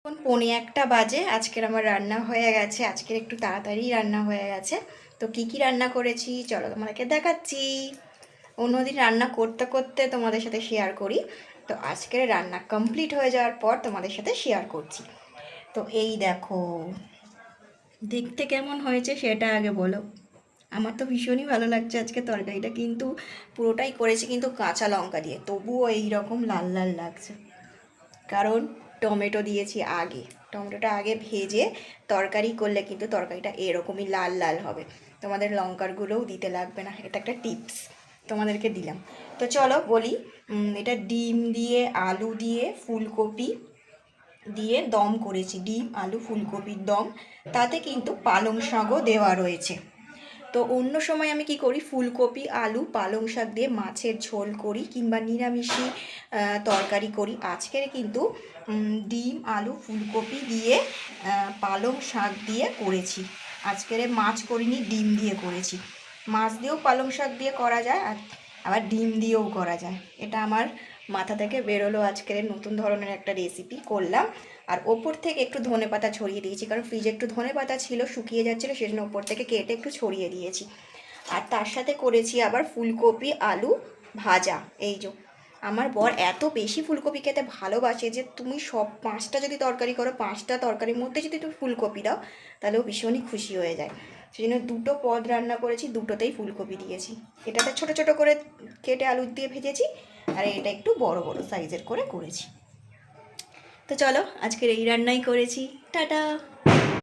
এখন 1:45 বাজে। আজকের আমার রান্না হয়ে গেছে, আজকের একটু তাড়াতাড়ি রান্না হয়ে গেছে। তো কি কি রান্না করেছি চলো তোমাদেরকে দেখাচ্ছি। অন্যদিন রান্না করতে করতে তোমাদের সাথে শেয়ার করি, তো আজকের রান্না কমপ্লিট হয়ে যাওয়ার পর তোমাদের সাথে শেয়ার করছি। তো এই দেখো, দেখতে কেমন হয়েছে সেটা আগে বলো। আমার তো ভীষণই ভালো লাগছে আজকে তরকারিটা, কিন্তু পুরোটাই করেছি কিন্তু কাঁচা লঙ্কা দিয়ে, তবুও এই রকম লাল লাল লাগছে। কারণ টমেটো দিয়েছি আগে, টমেটোটা আগে ভেজে তরকারি করলে কিন্তু তরকারিটা এরকমই লাল লাল হবে। তোমাদের লঙ্কারগুলোও দিতে লাগবে না, এটা একটা টিপস তোমাদেরকে দিলাম। তো চলো বলি, এটা ডিম দিয়ে আলু দিয়ে ফুলকপি দিয়ে দম করেছি, ডিম আলু ফুলকপির দম, তাতে কিন্তু পালং শাকও দেওয়া রয়েছে। তো অন্য সময় আমি কি করি, ফুলকপি আলু পালং শাক দিয়ে মাছের ঝোল করি কিংবা নিরামিষি তরকারি করি। আজকের কিন্তু ডিম আলু ফুলকপি দিয়ে পালং শাক দিয়ে করেছি। আজকের মাছ করিনি, ডিম দিয়ে করেছি। মাছ দিয়েও পালং শাক দিয়ে করা যায়, আর আবার ডিম দিয়েও করা যায়। এটা আমার মাথা থেকে বেরোলো, আজকের নতুন ধরনের একটা রেসিপি করলাম। আর ওপর থেকে একটু ধনেপাতা ছড়িয়ে দিয়েছি, কারণ ফ্রিজে একটু ধনেপাতা ছিল, শুকিয়ে যাচ্ছিলো, সেজন্য ওপর থেকে কেটে একটু ছড়িয়ে দিয়েছি। আর তার সাথে করেছি আবার ফুলকপি আলু ভাজা। এই যে আমার বর এত বেশি ফুলকপি খেতে ভালোবাসে যে তুমি সব 5টা যদি তরকারি করো, 5টা তরকারির মধ্যে যদি তুমি ফুলকপি দাও তাহলেও ভীষণই খুশি হয়ে যায়। সেই জন্য 2টো পদ রান্না করেছি, 2টোতেই ফুলকপি দিয়েছি। এটাতে ছোট ছোট করে কেটে আলু দিয়ে ভেজেছি, আর এটা একটু বড় বড় সাইজের করে করেছি। তো চলো আজকের এই রান্নাই করেছি, টাটা।